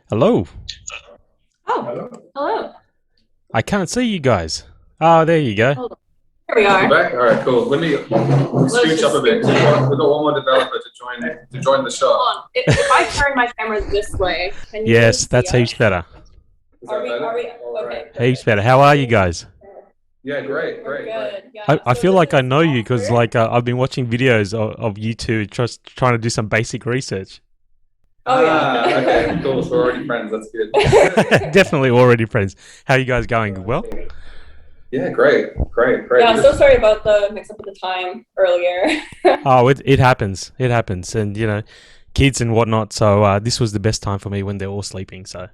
Hello. Oh, Hello. hello. I can't see you guys. Oh, there you go. Hold on. Here we We're are. back. All right, cool. Let me scooch up a bit. We've got one more developer to join the Hold shot. on. If I turn my camera this way, can you Yes, see that's us? heaps better. Is Are that we? better? Are we? All Okay. right. Heaps better. How are you guys? Yeah, great, We're great, great. good. Yeah. I So feel this like I is know you because Oscar. I've been watching videos of you two just trying to do some basic research. Oh yeah. Okay, cool. So we're already friends. That's good. Definitely already friends. How you guys going? Well? Yeah, great, great, great. Yeah. So sorry about the mix-up with the time earlier. Oh, it happens. It happens. And, kids and whatnot. So this was the best time for me when they're all sleeping. So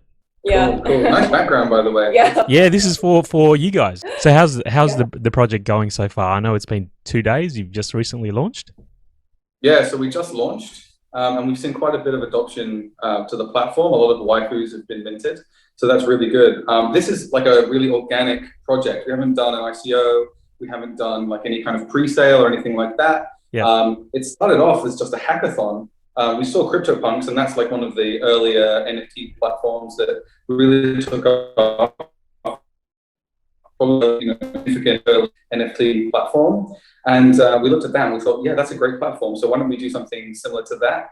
Yeah. Cool, cool. Nice background, by the way. Yeah. yeah, this is for you guys. So how's the project going so far? I know it's been 2 days. You've just recently launched. Yeah, so we just launched, and we've seen quite a bit of adoption to the platform. A lot of the waifus have been minted, so that's really good. This is like a really organic project. We haven't done an ICO, we haven't done like any kind of pre-sale or anything like that. Yeah. It started off as just a hackathon. We saw CryptoPunks, and that's like one of the earlier NFT platforms that really took off. Probably significant NFT platform. And we looked at that and we thought, yeah, that's a great platform. So why don't we do something similar to that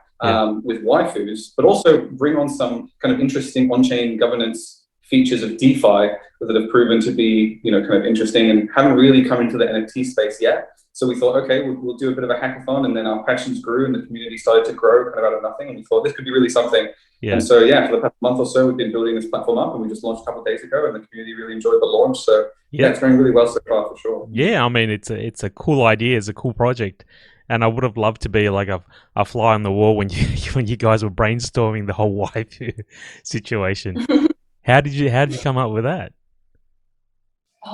with waifus, but also bring on some kind of interesting on-chain governance features of DeFi that have proven to be, kind of interesting and haven't really come into the NFT space yet. So we thought, okay, we'll do a bit of a hackathon, and then our passions grew and the community started to grow kind of out of nothing. And we thought this could be really something. Yeah. And so, yeah, for the past month or so, we've been building this platform up, and we just launched a couple of days ago, and the community really enjoyed the launch. So, yeah, it's going really well so far for sure. Yeah, I mean it's a cool idea, it's a cool project, and I would have loved to be like a fly on the wall when you when you guys were brainstorming the whole wife situation. How did you come up with that?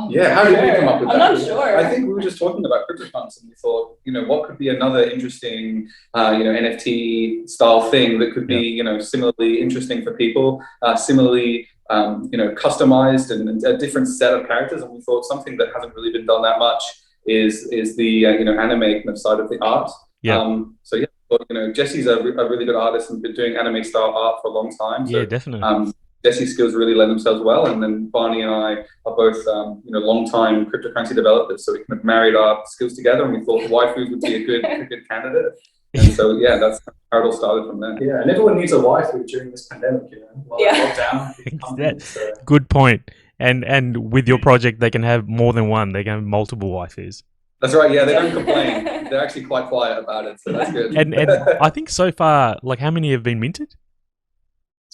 Yeah, how did we come up with that? I'm not sure. I think we were just talking about CryptoPunks, and we thought, what could be another interesting, NFT style thing that could be, similarly interesting for people, similarly, customized and a different set of characters. And we thought something that hasn't really been done that much is the anime kind of side of the art. Yeah. So yeah, Jessie's a really good artist and been doing anime style art for a long time. So, Yeah, definitely. Jessie's skills really lend themselves well, and then Barney and I are both, long-time cryptocurrency developers, so we kind of married our skills together, and we thought waifus would be a good candidate. And so, yeah, that's how it all started from there. Yeah, and everyone needs a waifu during this pandemic, lockdown. So. Good point. And with your project, they can have more than one. They can have multiple waifus. That's right. Yeah, they don't complain. They're actually quite quiet about it, so that's good. And I think so far, like, how many have been minted?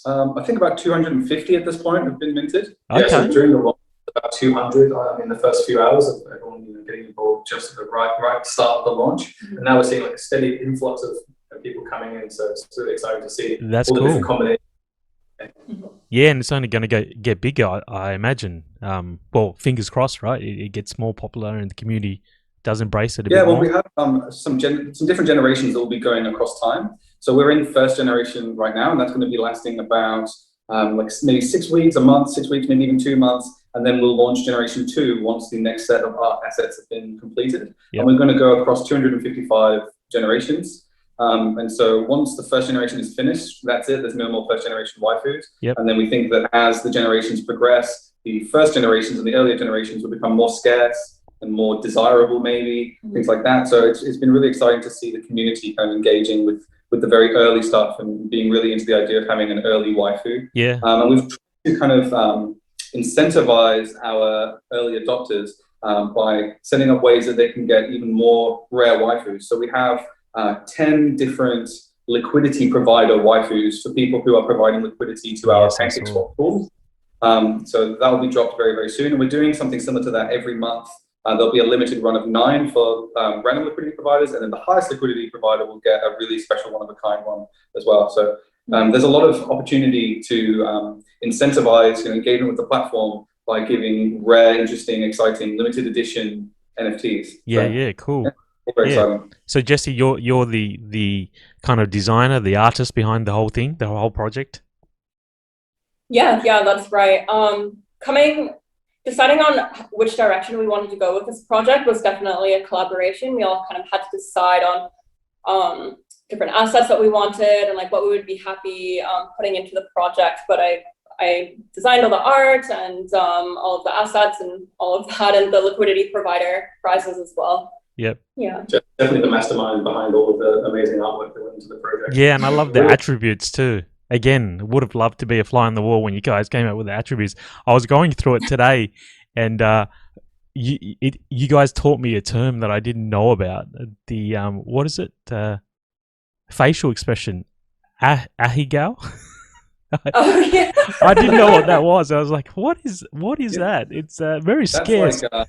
I think about 250 at this point have been minted. Okay. Yeah, so during the launch, about 200 in the first few hours of everyone getting involved just at the right start of the launch. And now we're seeing like a steady influx of people coming in. So it's really exciting to see That's all the cool. different combinations. Yeah, and it's only going to get bigger, I imagine. Well, fingers crossed, right? It gets more popular and the community does embrace it a bit more. We have some different generations that will be going across time. So we're in first generation right now, and that's going to be lasting about like maybe 6 weeks, a month, 6 weeks, maybe even 2 months. And then we'll launch generation 2 once the next set of art assets have been completed. Yep. And we're going to go across 255 generations. And so once the first generation is finished, that's it. There's no more first generation waifus. Yep. And then we think that as the generations progress, the first generations and the earlier generations will become more scarce and more desirable, maybe, things like that. So it's been really exciting to see the community kind of engaging with the very early stuff and being really into the idea of having an early waifu. Yeah. And we've tried to kind of incentivize our early adopters by setting up ways that they can get even more rare waifus. So we have 10 different liquidity provider waifus for people who are providing liquidity to our PancakeSwap tools. So that will be dropped very, very soon. And we're doing something similar to that every month. There'll be a limited run of 9 for random liquidity providers, and then the highest liquidity provider will get a really special one-of-a-kind one as well. So there's a lot of opportunity to incentivize engagement with the platform by giving rare, interesting, exciting, limited edition NFTs. Yeah, cool. Yeah, very exciting. So Jessie, you're the kind of designer, the artist behind the whole thing, the whole project? Yeah, that's right. Deciding on which direction we wanted to go with this project was definitely a collaboration. We all kind of had to decide on different assets that we wanted and like what we would be happy putting into the project. But I designed all the art and all of the assets and all of that, and the liquidity provider prizes as well. Yep. Yeah. Definitely the mastermind behind all of the amazing artwork that went into the project. Yeah, and I love the attributes too. Again, would have loved to be a fly on the wall when you guys came out with the attributes. I was going through it today, and you guys taught me a term that I didn't know about. The what is it? Facial expression, ahigal. Oh yeah. I didn't know what that was. I was like, what is that? It's very scarce. That's like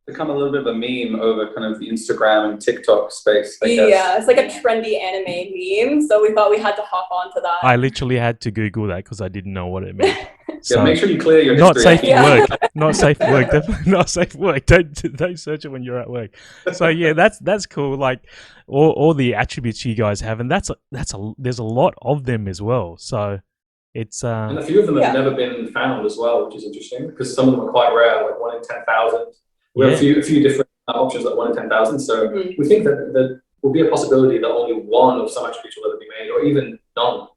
become a little bit of a meme over kind of the Instagram and TikTok space, I guess. Yeah, it's like a trendy anime meme, so we thought we had to hop onto that. I literally had to Google that because I didn't know what it meant. So, Yeah, make sure you clear your not history. safe for work. Not safe for work. Definitely not safe for work. Don't search it when you're at work. So yeah, that's cool. Like all the attributes you guys have, and there's a lot of them as well. So it's and a few of them have never been found as well, which is interesting because some of them are quite rare, like 1 in 10,000. We have a few different options, like 1 in 10,000. So we think that there will be a possibility that only one of some attributes will ever be made, or even none.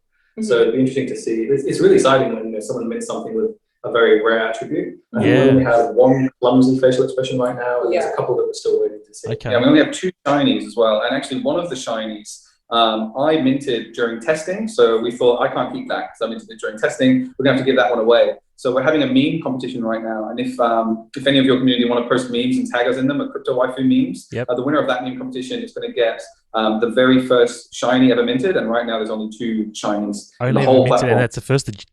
So it'd be interesting to see. It's really exciting when someone mints something with a very rare attribute. And we only have one clumsy facial expression right now, and there's a couple that we're still waiting to see. okay. Yeah, we only have 2 shinies as well, and actually one of the shinies I minted during testing, so we thought I can't keep that because I minted it during testing. We're going to have to give that one away. So we're having a meme competition right now, and if any of your community want to post memes and tag us in them at Crypto Waifu memes, the winner of that meme competition is going to get the very first shiny ever minted, and right now there's only 2 shinies in the whole platform. And that's the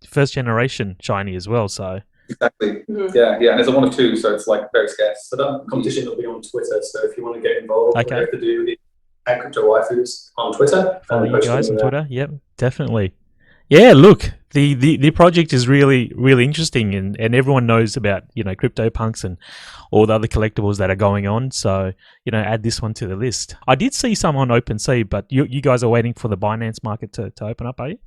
first generation shiny as well. So exactly, yeah, and there's a 1 of 2, so it's like very scarce. So that competition will be on Twitter. So if you want to get involved, what you have to do is at Crypto Waifus on Twitter. Follow you guys on Twitter. Yep, definitely. Yeah, look, the project is really, really interesting, and everyone knows about, CryptoPunks and all the other collectibles that are going on. So, add this one to the list. I did see some on OpenSea, but you guys are waiting for the Binance market to open up, are you?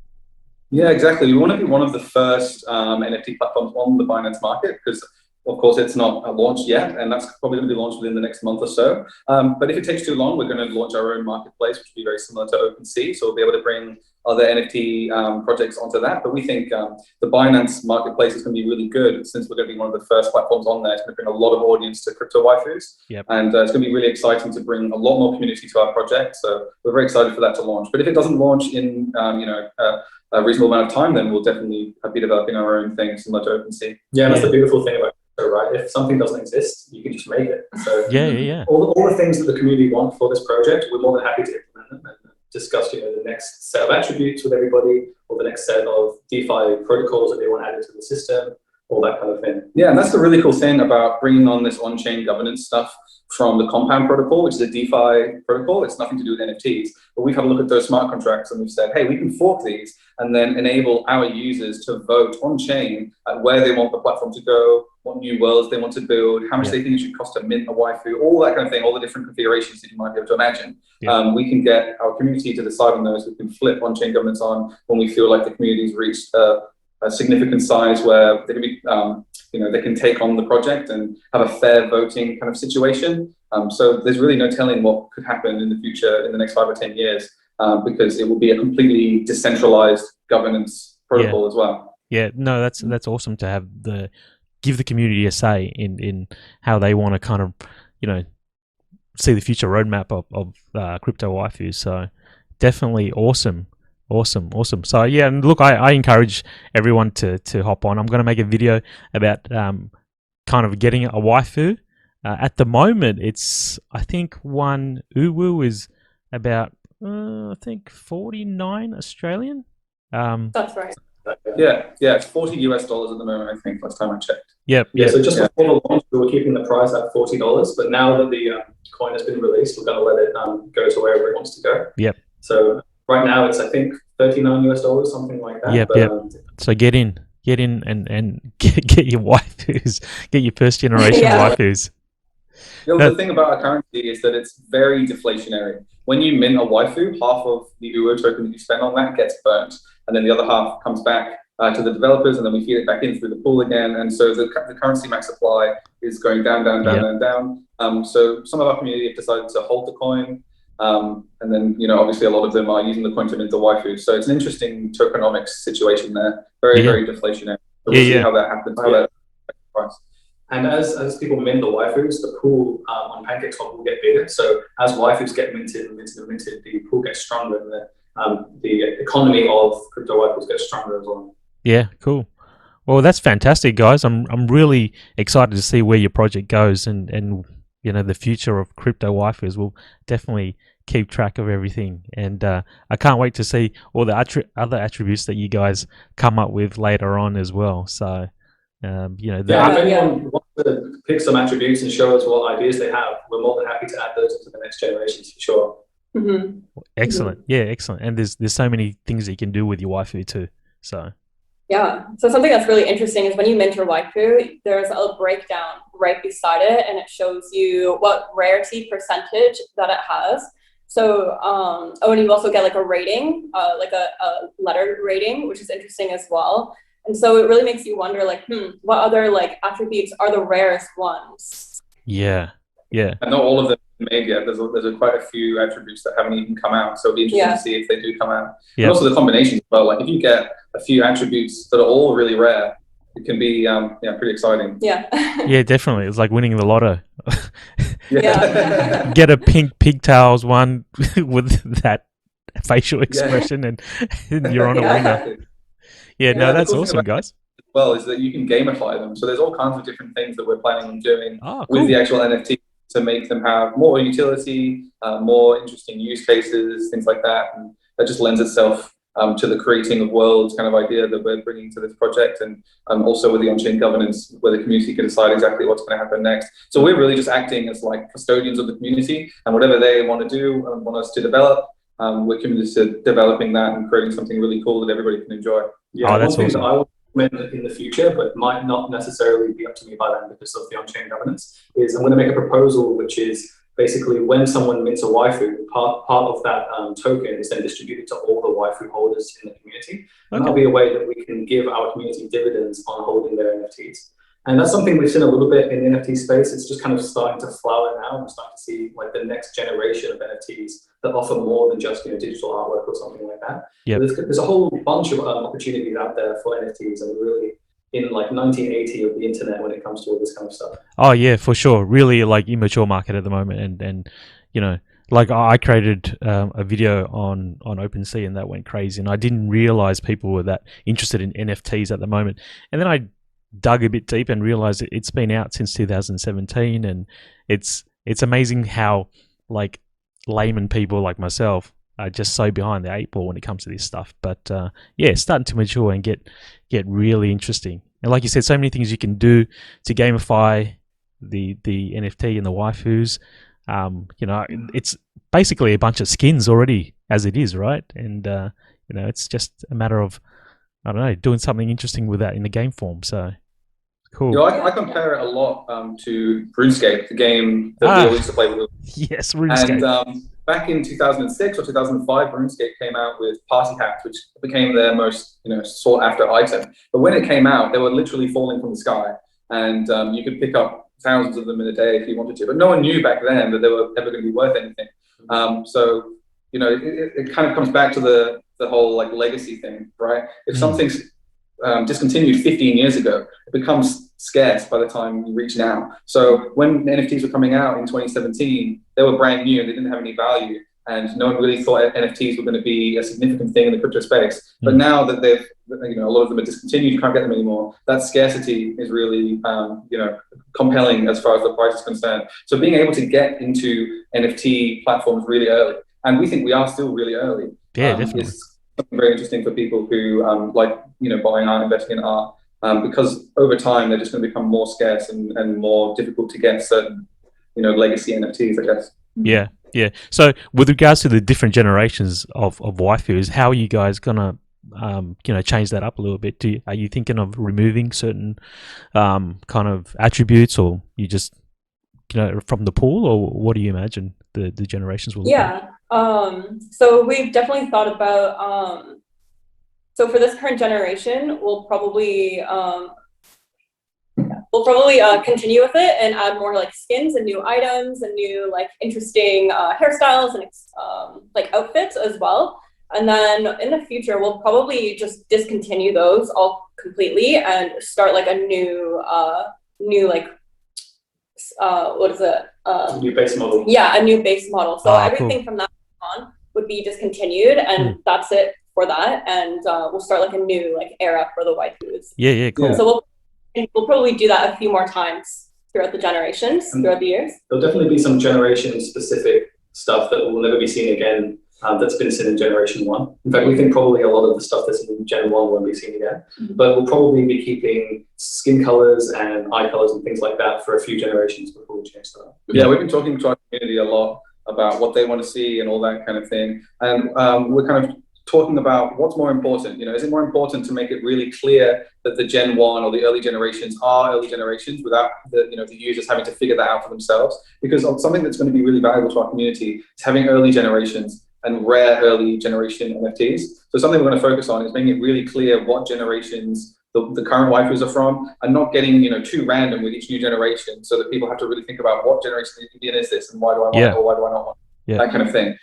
Yeah, exactly. We want to be one of the first NFT platforms on the Binance market because, of course, it's not launched yet, and that's probably going to be launched within the next month or so. But if it takes too long, we're going to launch our own marketplace, which will be very similar to OpenSea. So we'll be able to bring other NFT projects onto that. But we think the Binance marketplace is going to be really good since we're going to be one of the first platforms on there. It's going to bring a lot of audience to Crypto Waifus. And it's going to be really exciting to bring a lot more community to our project. So we're very excited for that to launch. But if it doesn't launch in, a reasonable amount of time, then we'll definitely be developing our own thing similar to OpenSea. Yeah, that's the beautiful thing about it, right? If something doesn't exist, you can just make it. So all the things that the community want for this project, we're more than happy to implement them and discuss, the next set of attributes with everybody, or the next set of DeFi protocols that they want added to the system, all that kind of thing. Yeah, and that's the really cool thing about bringing on this on-chain governance stuff from the Compound protocol, which is a DeFi protocol. It's nothing to do with NFTs, but we've had a look at those smart contracts and we've said, hey, we can fork these and then enable our users to vote on-chain at where they want the platform to go, what new worlds they want to build, how much they think it should cost to mint a waifu, all that kind of thing, all the different configurations that you might be able to imagine. We can get our community to decide on those. We can flip on-chain governance on when we feel like the community's reached a significant size where they can be, they can take on the project and have a fair voting kind of situation. So there's really no telling what could happen in the future in the next 5 or 10 years because it will be a completely decentralized governance protocol as well. Yeah, no, that's awesome to have give the community a say in how they want to kind of, see the future roadmap of Crypto Waifu. So definitely awesome. Awesome. So yeah, and look, I encourage everyone to hop on. I'm going to make a video about kind of getting a waifu. At the moment, I think one uwu is about 49 Australian. That's right. Yeah, it's $40 US at the moment, I think, last time I checked. Yep. Yeah, so just before the launch, we were keeping the price at $40, but now that the coin has been released, we're going to let it go to wherever it wants to go. Yep. So right now it's, I think, $39 US, something like that. Yep. So get in and get your waifus, get your first generation waifus. The thing about our currency is that it's very deflationary. When you mint a waifu, half of the UO token that you spend on that gets burnt, and then the other half comes back to the developers, and then we feed it back in through the pool again. And so the currency max supply is going down. So some of our community have decided to hold the coin. And then, obviously a lot of them are using the coin to mint the waifu. So it's an interesting tokenomics situation there. Very, very deflationary. So we'll see how that happens. How that price. And as people mint the waifus, the pool on PancakeSwap will get bigger. So as waifus get minted, the pool gets stronger, and the economy of crypto waifus gets stronger as well. Yeah, cool. Well, that's fantastic, guys. I'm really excited to see where your project goes, and the future of crypto waifus. Will definitely keep track of everything, and I can't wait to see all the other attributes that you guys come up with later on as well. So, if anyone wants to pick some attributes and show us what ideas they have, we're more than happy to add those into the next generations for sure. Mm-hmm. Excellent. Yeah, excellent. And there's so many things that you can do with your waifu too. So. Yeah. So something that's really interesting is when you mint your waifu, there's a breakdown right beside it, and it shows you what rarity percentage that it has. So, and you also get like a rating, like a letter rating, which is interesting as well. And so it really makes you wonder, like, what other like attributes are the rarest ones? Yeah. And not all of them made yet. There's quite a few attributes that haven't even come out. So it'll be interesting to see if they do come out. And also the combinations as well. Like if you get a few attributes that are all really rare, it can be pretty exciting. Yeah. Yeah, definitely. It's like winning the lotto. Yeah. Get a pink pigtails one with that facial expression, and you're on a winner. Yeah, no, that's awesome, guys. Well, is that you can gamify them. So there's all kinds of different things that we're planning on doing with the actual NFT to make them have more utility, more interesting use cases, things like that. And that just lends itself to the creating of worlds kind of idea that we're bringing to this project, and also with the on-chain governance where the community can decide exactly what's going to happen next. So we're really just acting as like custodians of the community, and whatever they want to do and want us to develop, we're committed to developing that and creating something really cool that everybody can enjoy. Yeah, that's one thing that I will implement in the future, but might not necessarily be up to me by then because of the on-chain governance, is I'm going to make a proposal which is basically when someone mints a waifu, part of that token is then distributed to all the waifu holders in the community. And that'll be a way that we can give our community dividends on holding their NFTs. And that's something we've seen a little bit in the NFT space. It's just kind of starting to flower now. We're starting to see like the next generation of NFTs that offer more than just digital artwork or something like that. Yep. There's a whole bunch of opportunities out there for NFTs, and really in like 1980 of the internet when it comes to all this kind of stuff. Oh yeah, for sure. Really like immature market at the moment, and like I created a video on OpenSea and that went crazy, and I didn't realize people were that interested in NFTs at the moment. And then I dug a bit deep and realized it's been out since 2017, and it's amazing how like layman people like myself are just so behind the eight ball when it comes to this stuff. But it's starting to mature and get really interesting. And like you said, so many things you can do to gamify the NFT and the waifus. It's basically a bunch of skins already as it is, right? And it's just a matter of, I don't know, doing something interesting with that in the game form. So cool. I compare it a lot to RuneScape, the game that we all used to play with. Yes, RuneScape. And back in 2006 or 2005, RuneScape came out with party hats, which became their most sought after item. But when it came out, they were literally falling from the sky, and you could pick up thousands of them in a day if you wanted to. But no one knew back then that they were ever going to be worth anything. So it kind of comes back to the whole like legacy thing, right? If something's discontinued 15 years ago, it becomes scarce by the time you reach now. So when NFTs were coming out in 2017, they were brand new and they didn't have any value, and no one really thought NFTs were going to be a significant thing in the crypto space. But now that they've, a lot of them are discontinued, you can't get them anymore. That scarcity is really, compelling as far as the price is concerned. So being able to get into NFT platforms really early, and we think we are still really early. Yeah, definitely. Is something very interesting for people who like buying art, investing in art, because over time they're just going to become more scarce and more difficult to get certain legacy NFTs, I guess. Yeah. So with regards to the different generations of waifus, how are you guys gonna change that up a little bit? Are you thinking of removing certain kind of attributes, or you just from the pool, or what do you imagine the generations will look like? So we've definitely thought about so for this current generation, we'll probably we'll probably continue with it and add more like skins and new items and new like interesting hairstyles and like outfits as well. And then in the future, we'll probably just discontinue those all completely and start like a new like what is it? New base model. Yeah, a new base model. So everything cool. from that on would be discontinued, and that's it for that. And we'll start like a new like era for the waifus. Yeah, cool. So we'll probably do that a few more times throughout the generations, throughout the years. There'll definitely be some generation specific stuff that will never be seen again. That's been seen in Generation 1. In fact, we think probably a lot of the stuff that's in Gen 1 won't be seen again. But we'll probably be keeping skin colors and eye colors and things like that for a few generations before we change that. Yeah, we've been talking to our community a lot about what they want to see and all that kind of thing. And we're kind of talking about what's more important. You know, is it more important to make it really clear that the Gen 1 or the early generations are early generations without the users having to figure that out for themselves? Because something that's going to be really valuable to our community is having early generations and rare early generation NFTs. So something we're going to focus on is making it really clear what generations the current waifus are from, and not getting too random with each new generation, so that people have to really think about what generation is this and why do I want it or why do I not want it, that kind of thing.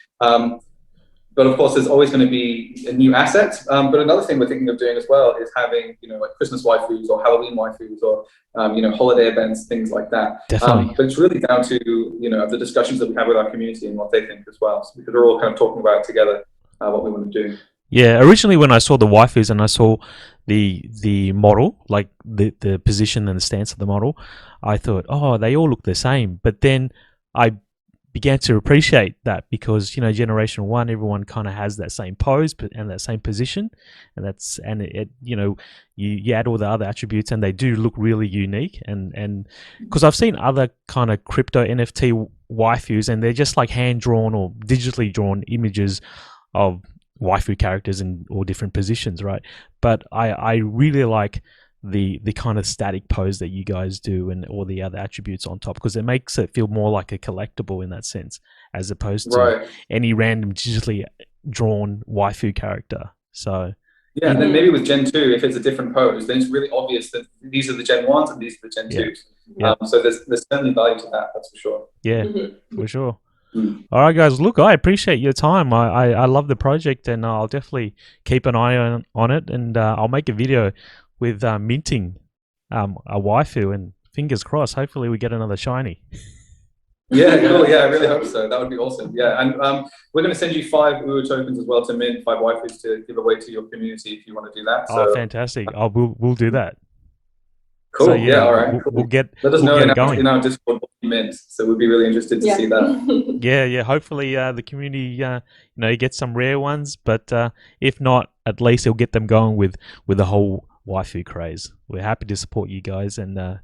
But of course, there's always going to be a new asset. But another thing we're thinking of doing as well is having, like Christmas waifus or Halloween waifus or, holiday events, things like that. Definitely. But it's really down to, the discussions that we have with our community and what they think as well. So because we're all kind of talking about it together, what we want to do. Yeah, originally when I saw the waifus and I saw the model, like the position and the stance of the model, I thought, oh, they all look the same. But then I began to appreciate that because Generation 1, everyone kind of has that same pose and that same position, and you add all the other attributes and they do look really unique, and because I've seen other kind of crypto NFT waifus and they're just like hand drawn or digitally drawn images of waifu characters in all different positions, right? But I really like the kind of static pose that you guys do and all the other attributes on top, because it makes it feel more like a collectible in that sense, as opposed to any random digitally drawn waifu character. So yeah, and then maybe with Gen 2, if it's a different pose, then it's really obvious that these are the Gen 1s and these are the Gen 2s. So there's certainly value to that, that's for sure. Yeah, for sure. All right, guys. Look, I appreciate your time. I love the project, and I'll definitely keep an eye on it, and I'll make a video with minting a waifu, and fingers crossed, hopefully we get another shiny. Yeah, cool. Yeah, I really hope so. That would be awesome. Yeah, and we're going to send you 5 UU tokens as well to mint, 5 waifus to give away to your community if you want to do that. So, fantastic. We'll do that. Cool. So, yeah, all right. We'll get Let us know in our Discord what you mint. So we'd be really interested to see that. Yeah. Hopefully the community gets some rare ones, but if not, at least it'll get them going with the whole waifu craze. We're happy to support you guys, and a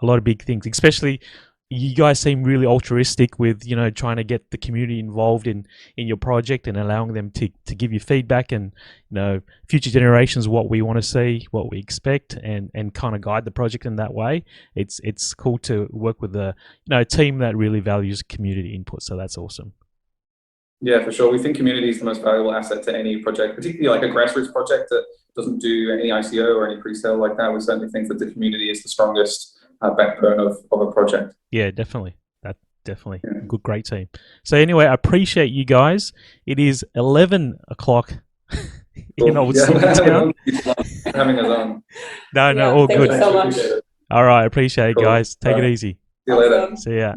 lot of big things, especially you guys seem really altruistic with trying to get the community involved in your project and allowing them to give you feedback and future generations what we want to see, what we expect, and kind of guide the project in that way. It's cool to work with a team that really values community input, so that's awesome. Yeah, for sure. We think community is the most valuable asset to any project, particularly like a grassroots project that doesn't do any ICO or any pre-sale like that. We certainly think that the community is the strongest backbone of a project. Yeah, definitely. Good, great team. So anyway, I appreciate you guys. It is 11 o'clock in Old Sydney town. Having us on. No, all good. Thank you so much. All right, appreciate it, guys. Take it easy. See you later. See ya.